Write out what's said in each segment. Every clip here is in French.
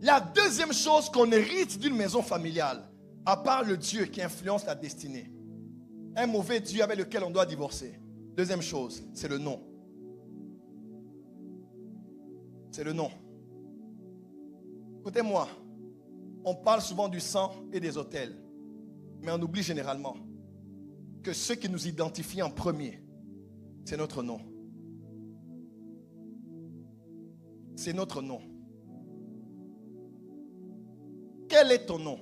La deuxième chose qu'on hérite d'une maison familiale, à part le Dieu qui influence la destinée, un mauvais Dieu avec lequel on doit divorcer. Deuxième chose, c'est le nom. C'est le nom. Écoutez-moi, on parle souvent du sang et des autels, mais on oublie généralement que ce qui nous identifie en premier, c'est notre nom. C'est notre nom. Quel est ton nom?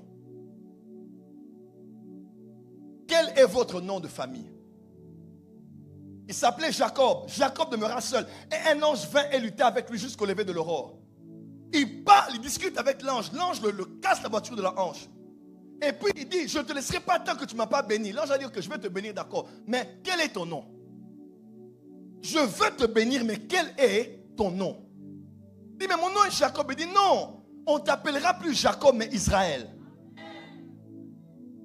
Quel est votre nom de famille? Il s'appelait Jacob. Jacob demeura seul. Et un ange vint et lutta avec lui jusqu'au lever de l'aurore. Il parle, il discute avec l'ange. L'ange le casse la voiture de la hanche. Et puis il dit, je ne te laisserai pas tant que tu ne m'as pas béni. L'ange a dit que je vais te bénir, d'accord. Mais quel est ton nom? Je veux te bénir, mais quel est ton nom? Il dit, mais mon nom est Jacob. Il dit, non, on ne t'appellera plus Jacob, mais Israël.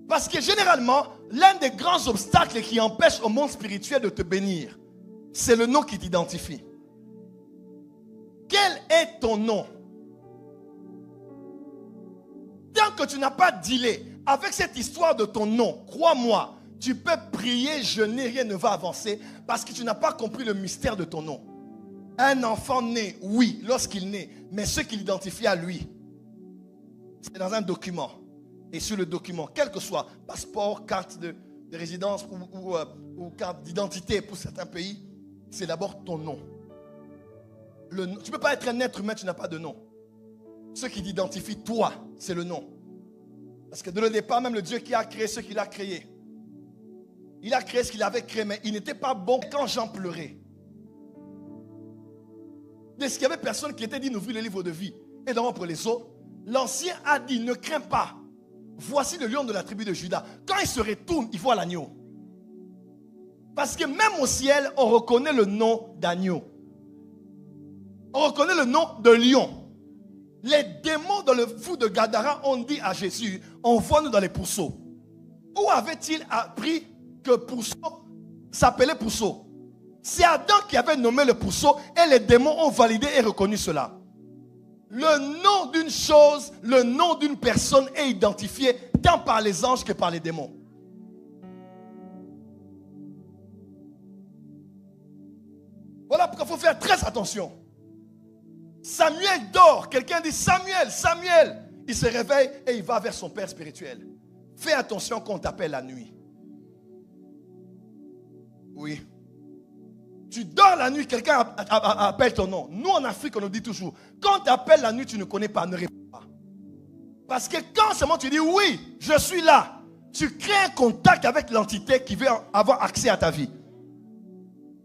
Parce que généralement, l'un des grands obstacles qui empêche au monde spirituel de te bénir, c'est le nom qui t'identifie. Quel est ton nom? Tant que tu n'as pas dealé avec cette histoire de ton nom, crois-moi, tu peux prier, jeûner, rien ne va avancer parce que tu n'as pas compris le mystère de ton nom. Un enfant naît, oui, lorsqu'il naît, mais ce qui l'identifie à lui, c'est dans un document. Et sur le document, quel que soit, passeport, carte de résidence ou carte d'identité pour certains pays, c'est d'abord ton nom. Tu ne peux pas être un être humain, tu n'as pas de nom. Ce qui t'identifie, toi, c'est le nom. Parce que de le départ, même le Dieu qui a créé ce qu'il a créé, il a créé ce qu'il avait créé, mais il n'était pas bon quand Jean pleurait. Est-ce qu'il y avait personne qui était dit d'ouvrir le livre de vie et d'en pour les eaux? L'ancien a dit, ne crains pas. Voici le lion de la tribu de Juda. Quand il se retourne, il voit l'agneau. Parce que même au ciel, on reconnaît le nom d'agneau. On reconnaît le nom de lion. Les démons dans le fou de Gadara ont dit à Jésus, envoie-nous dans les pourceaux. Où avait-il appris que pourceau s'appelait pourceau? C'est Adam qui avait nommé le pourceau et les démons ont validé et reconnu cela. Le nom d'une chose, le nom d'une personne est identifié tant par les anges que par les démons. Voilà pourquoi il faut faire très attention. Samuel dort. Quelqu'un dit Samuel, Samuel. Il se réveille et il va vers son père spirituel. Fais attention quand on t'appelle la nuit. Oui. Tu dors la nuit, quelqu'un appelle ton nom. Nous en Afrique, on nous dit toujours, quand tu appelles la nuit, tu ne connais pas, ne réponds pas. Parce que quand seulement tu dis oui, je suis là, tu crées un contact avec l'entité qui veut avoir accès à ta vie.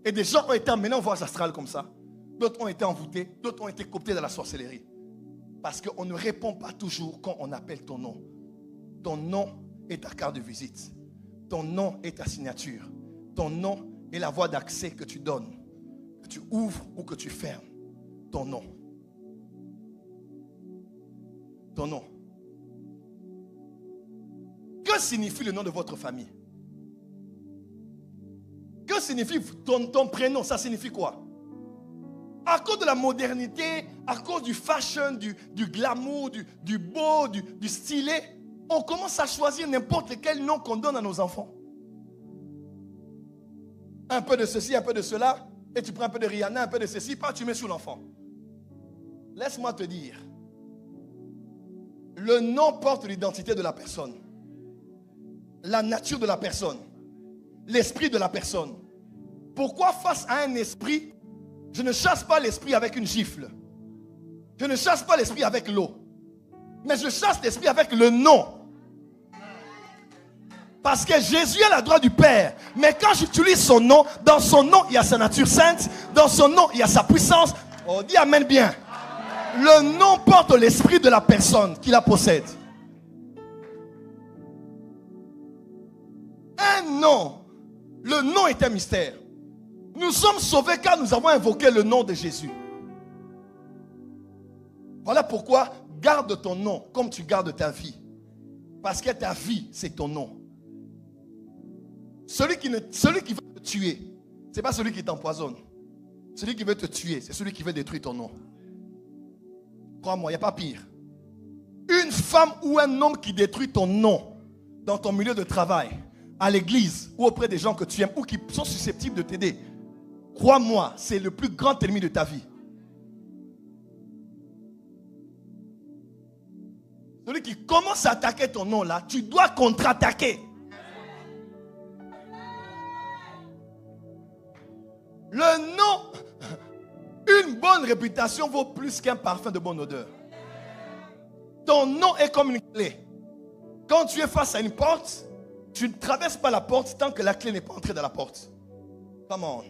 Et des gens ont été emmenés en voyage astral comme ça. D'autres ont été envoûtés, d'autres ont été cooptés dans la sorcellerie. Parce qu'on ne répond pas toujours quand on appelle ton nom. Ton nom est ta carte de visite. Ton nom est ta signature. Ton nom est la voie d'accès que tu donnes, que tu ouvres ou que tu fermes. Ton nom. Ton nom. Que signifie le nom de votre famille? Que signifie ton prénom? Ça signifie quoi? À cause de la modernité, à cause du fashion, du glamour, du beau, du stylé, on commence à choisir n'importe quel nom qu'on donne à nos enfants. Un peu de ceci, un peu de cela, et tu prends un peu de Rihanna, un peu de ceci, pas tu mets sous l'enfant. Laisse-moi te dire, le nom porte l'identité de la personne, la nature de la personne, l'esprit de la personne. Pourquoi face à un esprit, je ne chasse pas l'esprit avec une gifle, je ne chasse pas l'esprit avec l'eau, mais je chasse l'esprit avec le nom. Parce que Jésus a la droite du Père. Mais quand j'utilise son nom, dans son nom, il y a sa nature sainte. Dans son nom, il y a sa puissance. On dit Amen bien. Le nom porte l'esprit de la personne qui la possède. Un nom. Le nom est un mystère. Nous sommes sauvés car nous avons invoqué le nom de Jésus. Voilà pourquoi garde ton nom comme tu gardes ta vie. Parce que ta vie, c'est ton nom. Celui qui veut te tuer, ce n'est pas celui qui t'empoisonne. Celui qui veut te tuer, c'est celui qui veut détruire ton nom. Crois-moi, il n'y a pas pire. femme ou un homme qui détruit ton nom dans ton milieu de travail, à l'église ou auprès des gens que tu aimes ou qui sont susceptibles de t'aider, crois-moi, c'est le plus grand ennemi de ta vie. Celui qui commence à attaquer ton nom là, tu dois contre-attaquer. Le nom, une bonne réputation vaut plus qu'un parfum de bonne odeur. Ton nom est comme une clé. Quand tu es face à une porte, tu ne traverses pas la porte tant que la clé n'est pas entrée dans la porte. Come on.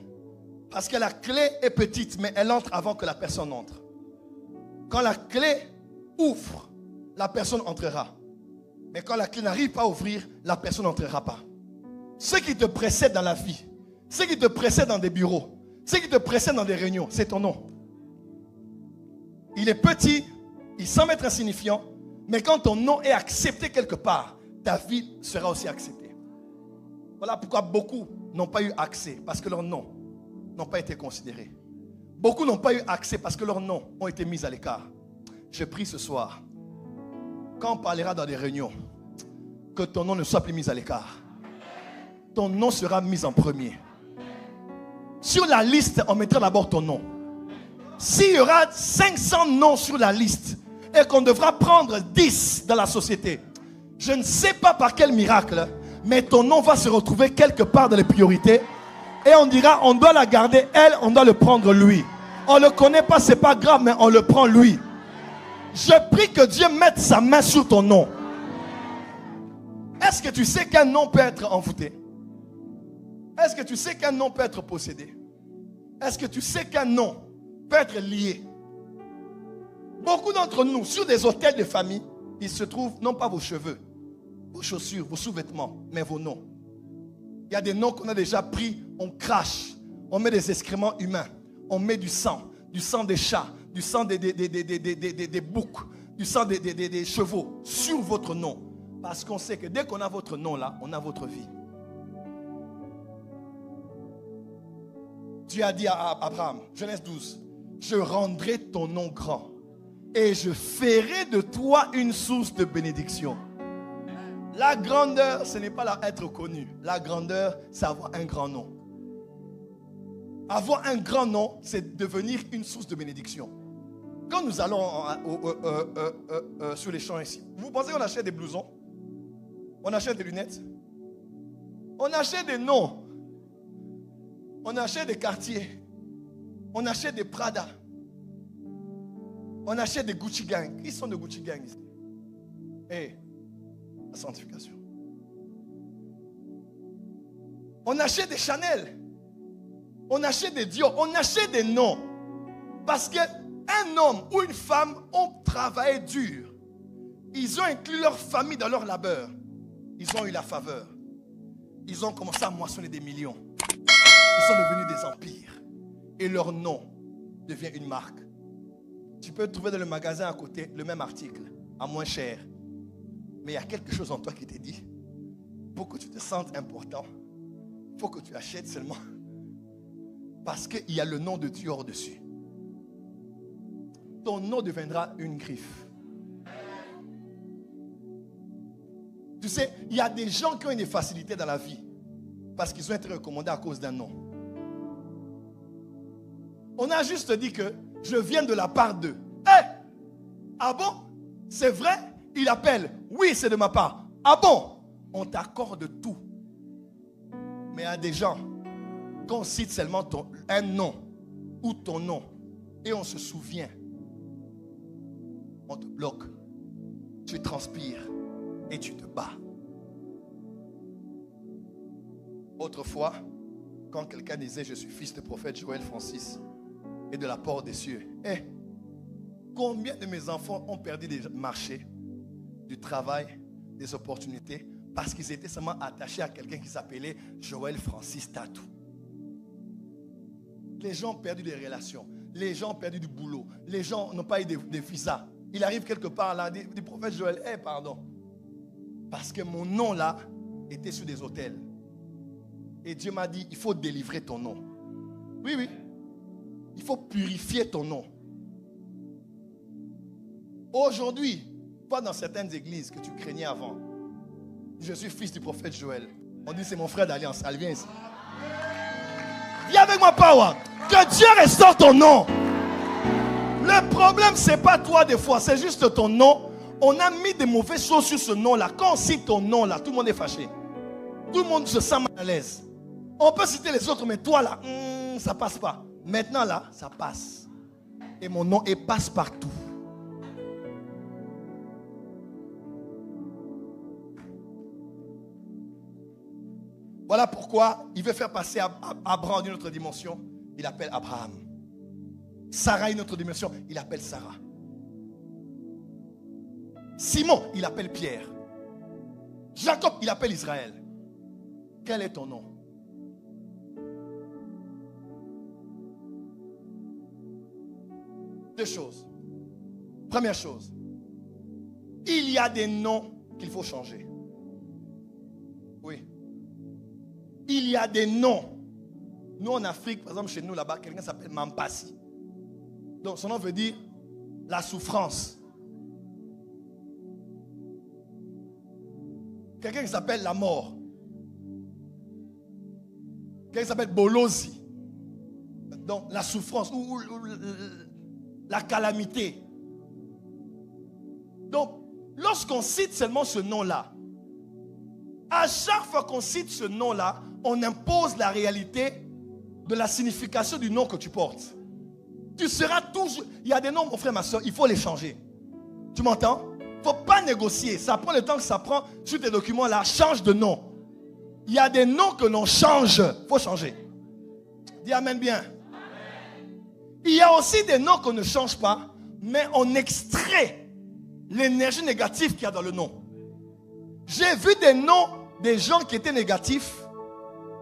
Parce que la clé est petite, mais elle entre avant que la personne entre. Quand la clé ouvre, la personne entrera. Mais quand la clé n'arrive pas à ouvrir, la personne n'entrera pas. Ce qui te précède dans la vie, ce qui te précède dans des bureaux, ce qui te précède dans des réunions, c'est ton nom. Il est petit, il semble être insignifiant, mais quand ton nom est accepté quelque part, ta vie sera aussi acceptée. Voilà pourquoi beaucoup n'ont pas eu accès, parce que leurs noms n'ont pas été considérés. Beaucoup n'ont pas eu accès parce que leurs noms ont été mis à l'écart. Je prie ce soir, quand on parlera dans des réunions, que ton nom ne soit plus mis à l'écart. Ton nom sera mis en premier. Sur la liste, on mettra d'abord ton nom. S'il y aura 500 noms sur la liste et qu'on devra prendre 10 dans la société, je ne sais pas par quel miracle, mais ton nom va se retrouver quelque part dans les priorités et on dira, on doit la garder, elle, on doit le prendre lui. On ne le connaît pas, c'est pas grave, mais on le prend lui. Je prie que Dieu mette sa main sur ton nom. Est-ce que tu sais qu'un nom peut être envoûté? Est-ce que tu sais qu'un nom peut être possédé? Est-ce que tu sais qu'un nom peut être lié? Beaucoup d'entre nous, sur des hôtels de famille, il se trouve non pas vos cheveux, vos chaussures, vos sous-vêtements, mais vos noms. Il y a des noms qu'on a déjà pris, on crache, on met des excréments humains, on met du sang des chats, du sang des boucs, du sang des chevaux sur votre nom. Parce qu'on sait que dès qu'on a votre nom là, on a votre vie. Dieu a dit à Abraham, Genèse 12, je rendrai ton nom grand et je ferai de toi une source de bénédiction. La grandeur, ce n'est pas être connu. La grandeur, c'est avoir un grand nom. Avoir un grand nom, c'est devenir une source de bénédiction. Quand nous allons sur les champs ici, vous pensez qu'on achète des blousons? On achète des lunettes? On achète des noms. On achète des quartiers. On achète des Prada. On achète des Gucci Gang. Qui sont des Gucci Gang ici? Hey, la sanctification. On achète des Chanel. On achète des Dior. On achète des noms. Parce qu'un homme ou une femme ont travaillé dur. Ils ont inclus leur famille dans leur labeur. Ils ont eu la faveur. Ils ont commencé à moissonner des millions. Ils sont devenus des empires. Et leur nom devient une marque. Tu peux trouver dans le magasin à côté le même article, à moins cher. Mais il y a quelque chose en toi qui te dit, pour que tu te sentes important, il faut que tu achètes seulement. Parce qu'il y a le nom de Dieu au-dessus. Ton nom deviendra une griffe. Tu sais, il y a des gens qui ont des facilités dans la vie parce qu'ils ont été recommandés à cause d'un nom. On a juste dit que je viens de la part d'eux. Hey! Ah bon? C'est vrai? Il appelle. Oui, c'est de ma part. Ah bon? On t'accorde tout. Mais il y a des gens, quand on cite seulement un nom ou ton nom et on se souvient, on te bloque. Tu transpires et tu te bats. Autrefois, quand quelqu'un disait je suis fils de prophète Joël Francis et de la porte des cieux, combien de mes enfants ont perdu des marchés, du travail, des opportunités parce qu'ils étaient seulement attachés à quelqu'un qui s'appelait Joël Francis Tatou. Les gens ont perdu des relations, les gens ont perdu du boulot, les gens n'ont pas eu de visa. Il arrive quelque part là, du prophète Joël, pardon. Parce que mon nom là était sur des autels. Et Dieu m'a dit, il faut délivrer ton nom. Oui, oui. Il faut purifier ton nom. Aujourd'hui, Pas dans certaines églises que tu craignais avant. Je suis fils du prophète Joël. On dit c'est mon frère d'alliance. Allez, viens ici. Viens avec moi, Power. Que Dieu restaure ton nom. Le problème, c'est pas toi des fois, c'est juste ton nom. On a mis des mauvaises choses sur ce nom-là. Quand on cite ton nom-là, tout le monde est fâché. Tout le monde se sent mal à l'aise. On peut citer les autres, mais toi là, ça passe pas. Maintenant là, ça passe. Et mon nom est passe partout. Voilà pourquoi il veut faire passer Abraham d'une autre dimension. Il appelle Abraham. Sarah une autre dimension. Il appelle Sarah. Simon, il appelle Pierre. Jacob, il appelle Israël. Quel est ton nom? Deux choses. Première chose, il y a des noms qu'il faut changer. Oui. Il y a des noms. Nous en Afrique, par exemple chez nous là-bas, quelqu'un s'appelle Mampasi. Donc son nom veut dire la souffrance. Quelqu'un qui s'appelle la mort. Quelqu'un qui s'appelle Bolozi. Donc la souffrance ou la calamité. Donc lorsqu'on cite seulement ce nom-là, à chaque fois qu'on cite ce nom-là, on impose la réalité de la signification du nom que tu portes. Tu seras toujours... Il y a des noms, mon frère, ma soeur, il faut les changer. Tu m'entends? Il ne faut pas négocier. Ça prend le temps que ça prend sur tes documents-là. Change de nom. Il y a des noms que l'on change. Il faut changer. Dis amen bien. Amen. Il y a aussi des noms qu'on ne change pas, mais on extrait l'énergie négative qu'il y a dans le nom. J'ai vu des noms des gens qui étaient négatifs,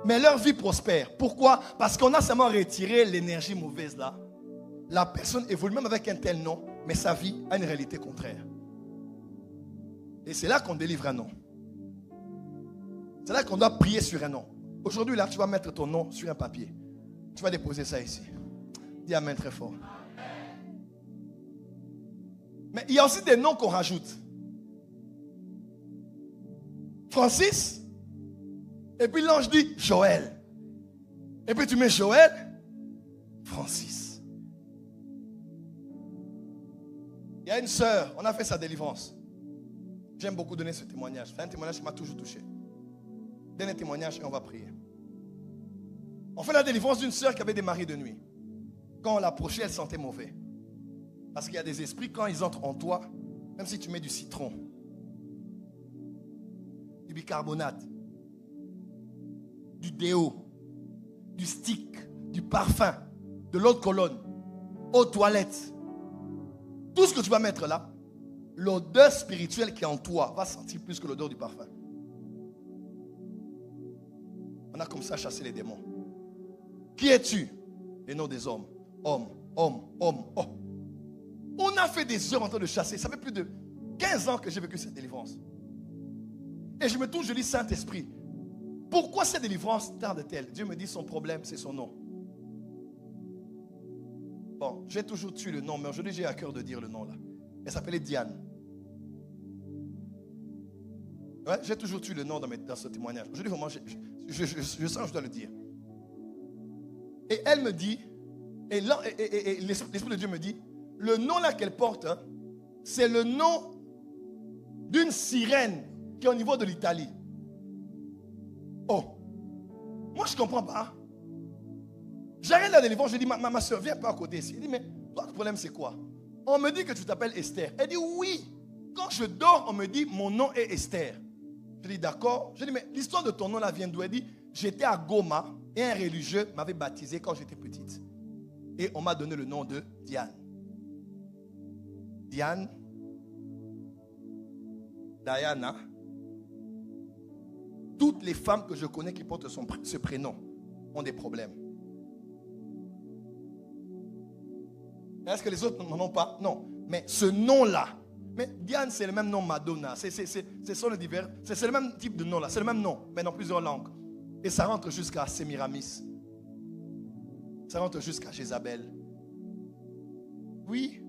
mais leur vie prospère. Pourquoi? Parce qu'on a seulement retiré l'énergie mauvaise là. La personne évolue même avec un tel nom, mais sa vie a une réalité contraire. Et c'est là qu'on délivre un nom. C'est là qu'on doit prier sur un nom. Aujourd'hui là, tu vas mettre ton nom sur un papier. Tu vas déposer ça ici. Dis amen très fort. Mais il y a aussi des noms qu'on rajoute. Francis. Et puis l'ange dit Joël. Et puis tu mets Joël, Francis. Il y a une sœur, on a fait sa délivrance. J'aime beaucoup donner ce témoignage. C'est un témoignage qui m'a toujours touché. Donne un témoignage et on va prier. On fait la délivrance d'une sœur qui avait des maris de nuit. Quand on l'approchait, elle sentait mauvais. Parce qu'il y a des esprits, quand ils entrent en toi, même si tu mets du citron, du bicarbonate, du déo, du stick, du parfum, de l'eau de Cologne, aux toilettes, tout ce que tu vas mettre là, l'odeur spirituelle qui est en toi va sentir plus que l'odeur du parfum. On a comme ça chassé les démons. Qui es-tu? Les noms des hommes. Homme, homme, homme, oh. On a fait des heures en train de chasser. Ça fait plus de 15 ans que j'ai vécu cette délivrance. Et je me tourne, je dis Saint-Esprit, pourquoi cette délivrance tarde-t-elle? Dieu me dit son problème, c'est son nom. Bon, j'ai toujours tué le nom, mais aujourd'hui j'ai à cœur de dire le nom là. Elle s'appelait Diane. Ouais, j'ai toujours tué le nom dans ce témoignage. Aujourd'hui, vraiment, je sens que je dois le dire. Et elle me dit, et l'Esprit de Dieu me dit, le nom là qu'elle porte, hein, c'est le nom d'une sirène qui est au niveau de l'Italie. Oh, moi je ne comprends pas. J'arrête la délivrance, je dis, ma soeur, viens pas à côté ici. Elle dit, mais toi, le problème c'est quoi? On me dit que tu t'appelles Esther. Elle dit, oui. Quand je dors, on me dit, mon nom est Esther. Je dis, d'accord. Je dis, mais l'histoire de ton nom là vient d'où? Elle dit, j'étais à Goma et un religieux m'avait baptisé quand j'étais petite. Et on m'a donné le nom de Diane. Diane, Diana. Toutes les femmes que je connais qui portent ce prénom ont des problèmes. Est-ce que les autres n'en ont pas? Non. Mais ce nom-là, mais Diane, c'est le même nom Madonna. C'est le même type de nom là. C'est le même nom, mais dans plusieurs langues. Et ça rentre jusqu'à Sémiramis. Ça rentre jusqu'à Jézabel. Oui.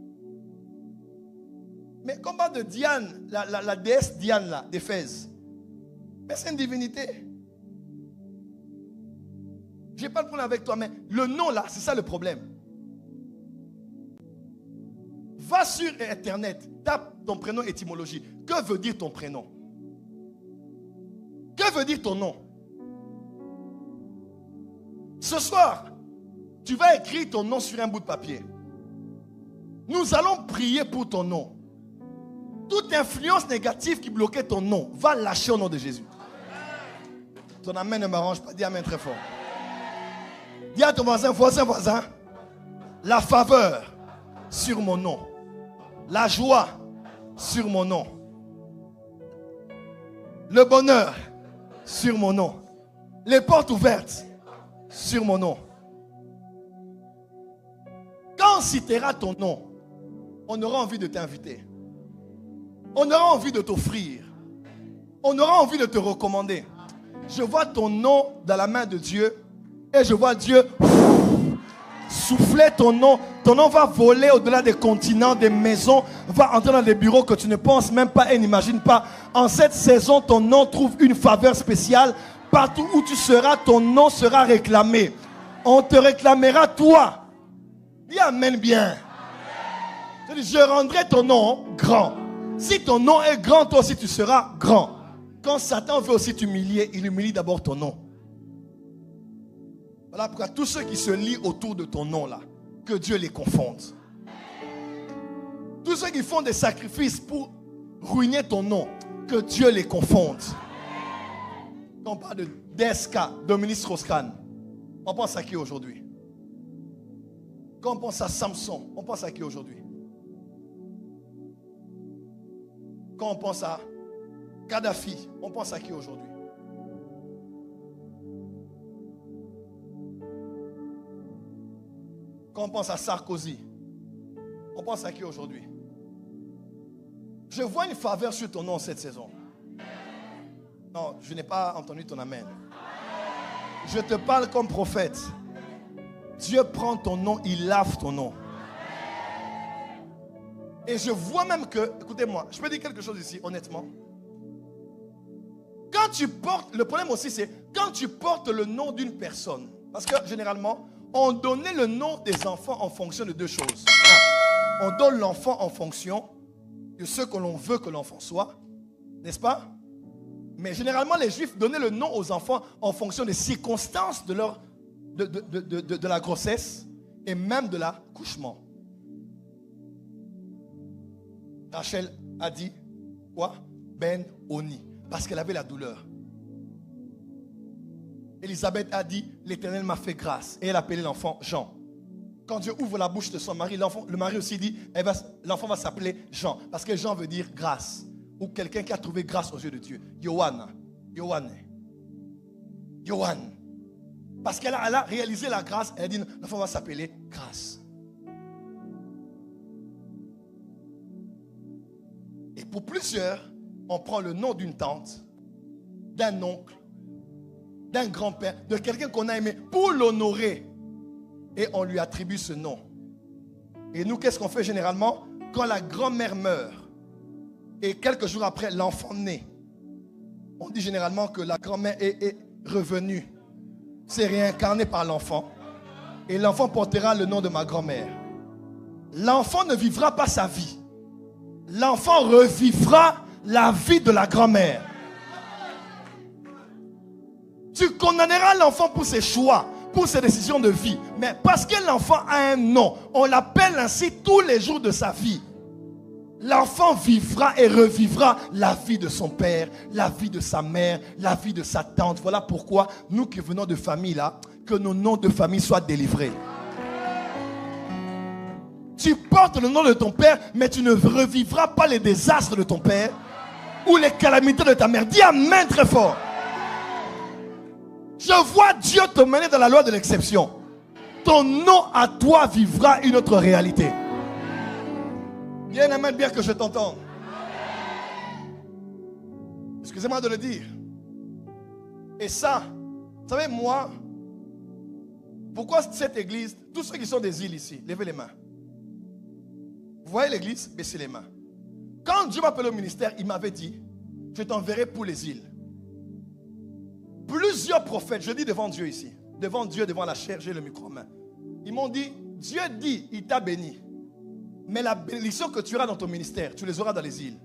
Mais qu'on parle de Diane, la déesse Diane là, d'Éphèse. Mais c'est une divinité. Je n'ai pas de problème avec toi, mais le nom là, c'est ça le problème. Va sur Internet, tape ton prénom étymologie. Que veut dire ton prénom? Que veut dire ton nom? Ce soir, tu vas écrire ton nom sur un bout de papier. Nous allons prier pour ton nom. Toute influence négative qui bloquait ton nom va lâcher au nom de Jésus. Ton amen ne m'arrange pas. Dis amen très fort. Dis à ton voisin, la faveur sur mon nom. La joie sur mon nom. Le bonheur sur mon nom. Les portes ouvertes sur mon nom. Quand on citera ton nom, on aura envie de t'inviter. On aura envie de t'offrir. On aura envie de te recommander. Je vois ton nom dans la main de Dieu et je vois Dieu souffler ton nom. Ton nom va voler au-delà des continents, des maisons, va entrer dans des bureaux que tu ne penses même pas et n'imagines pas. En cette saison, ton nom trouve une faveur spéciale. Partout où tu seras, ton nom sera réclamé. On te réclamera toi. Dis amen bien. Je rendrai ton nom grand. Si ton nom est grand, toi aussi tu seras grand. Quand Satan veut aussi t'humilier, il humilie d'abord ton nom. Voilà pourquoi tous ceux qui se lient autour de ton nom là, que Dieu les confonde. Tous ceux qui font des sacrifices pour ruiner ton nom, que Dieu les confonde. Quand on parle de DSK, Dominique Strauss-Kahn, on pense à qui aujourd'hui? Quand on pense à Samson, on pense à qui aujourd'hui? Quand on pense à Kadhafi, on pense à qui aujourd'hui? Quand on pense à Sarkozy, on pense à qui aujourd'hui? Je vois une faveur sur ton nom cette saison. Non, je n'ai pas entendu ton amen. Je te parle comme prophète. Dieu prend ton nom, il lave ton nom. Et je vois même que, écoutez-moi, je peux dire quelque chose ici, honnêtement. Quand tu portes, le problème aussi c'est, quand tu portes le nom d'une personne, parce que généralement, on donnait le nom des enfants en fonction de deux choses. Un, on donne l'enfant en fonction de ce que l'on veut que l'enfant soit, n'est-ce pas? Mais généralement, les Juifs donnaient le nom aux enfants en fonction des circonstances de la grossesse et même de l'accouchement. Rachel a dit quoi? Ben Oni, parce qu'elle avait la douleur. Élisabeth a dit l'Éternel m'a fait grâce et elle appelait l'enfant Jean. Quand Dieu ouvre la bouche de son mari, le mari aussi dit l'enfant va s'appeler Jean, parce que Jean veut dire grâce, ou quelqu'un qui a trouvé grâce aux yeux de Dieu. Yohan, parce qu'elle a réalisé la grâce, elle a dit l'enfant va s'appeler grâce. Et pour plusieurs, on prend le nom d'une tante, d'un oncle, d'un grand-père, de quelqu'un qu'on a aimé pour l'honorer. Et on lui attribue ce nom. Et nous, qu'est-ce qu'on fait généralement? Quand la grand-mère meurt et quelques jours après l'enfant naît, on dit généralement que la grand-mère est revenue. C'est réincarné par l'enfant. Et l'enfant portera le nom de ma grand-mère. L'enfant ne vivra pas sa vie. L'enfant revivra la vie de la grand-mère. Tu condamneras l'enfant pour ses choix, pour ses décisions de vie. Mais parce que l'enfant a un nom, on l'appelle ainsi tous les jours de sa vie. L'enfant vivra et revivra la vie de son père, la vie de sa mère, la vie de sa tante. Voilà pourquoi nous qui venons de famille là, que nos noms de famille soient délivrés. Tu portes le nom de ton père, mais tu ne revivras pas les désastres de ton père ou les calamités de ta mère. Dis amen très fort. Je vois Dieu te mener dans la loi de l'exception. Ton nom à toi vivra une autre réalité. Bien amen, bien que je t'entende. Excusez-moi de le dire. Et ça, vous savez, moi, pourquoi cette église, tous ceux qui sont des îles ici, levez les mains. Vous voyez l'église, baissez les mains. Quand Dieu m'a appelé au ministère, il m'avait dit, je t'enverrai pour les îles. Plusieurs prophètes, je dis devant Dieu ici, devant Dieu, devant la chair, j'ai le micro en main. Ils m'ont dit, Dieu dit, il t'a béni. Mais la bénédiction que tu auras dans ton ministère, tu les auras dans les îles.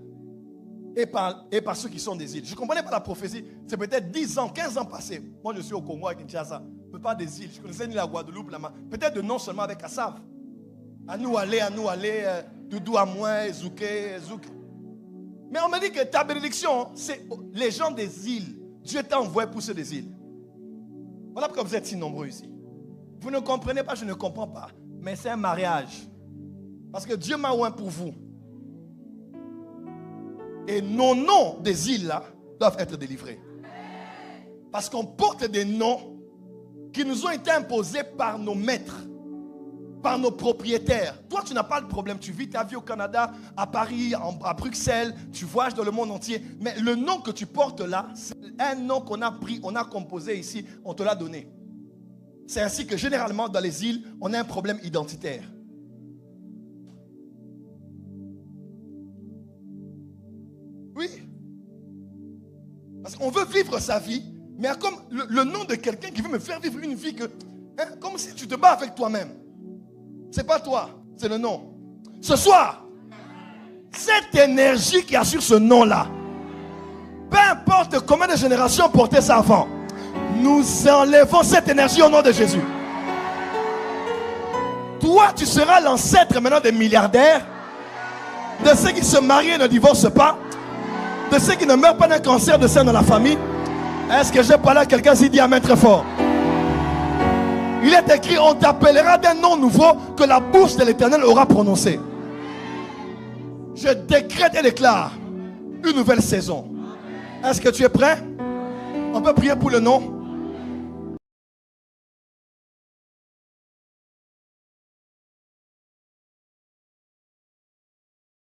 Et par ceux qui sont des îles. Je ne comprenais pas la prophétie. C'est peut-être 10 ans, 15 ans passés. Moi, je suis au Congo, à Kinshasa. Je ne pas des îles. Je ne connaissais ni la Guadeloupe, peut-être de non seulement avec Assav. À nous aller, Doudou à moi, Zouké. Mais on m'a dit que ta bénédiction, c'est les gens des îles. Dieu t'a envoyé pour ceux des îles. Voilà pourquoi vous êtes si nombreux ici. Vous ne comprenez pas, je ne comprends pas. Mais c'est un mariage. Parce que Dieu m'a oint pour vous. Et nos noms des îles là doivent être délivrés. Parce qu'on porte des noms qui nous ont été imposés par nos maîtres, par nos propriétaires. Toi, tu n'as pas le problème. Tu vis ta vie au Canada, à Paris, à Bruxelles. Tu voyages dans le monde entier. Mais le nom que tu portes là, c'est un nom qu'on a pris, on a composé ici, on te l'a donné. C'est ainsi que généralement dans les îles, on a un problème identitaire. Oui. Parce qu'on veut vivre sa vie, mais comme le nom de quelqu'un qui veut me faire vivre une vie que, comme si tu te bats avec toi-même. C'est pas toi, c'est le nom. Ce soir, cette énergie qui a sur ce nom-là, peu importe combien de générations portaient ça avant, nous enlevons cette énergie au nom de Jésus. Toi, tu seras l'ancêtre maintenant des milliardaires, de ceux qui se marient et ne divorcent pas, de ceux qui ne meurent pas d'un cancer de sein dans la famille. Est-ce que j'ai parlé à quelqu'un qui dit amen très fort? Il est écrit, on t'appellera d'un nom nouveau que la bouche de l'Éternel aura prononcé. Je décrète et déclare une nouvelle saison. Est-ce que tu es prêt? On peut prier pour le nom.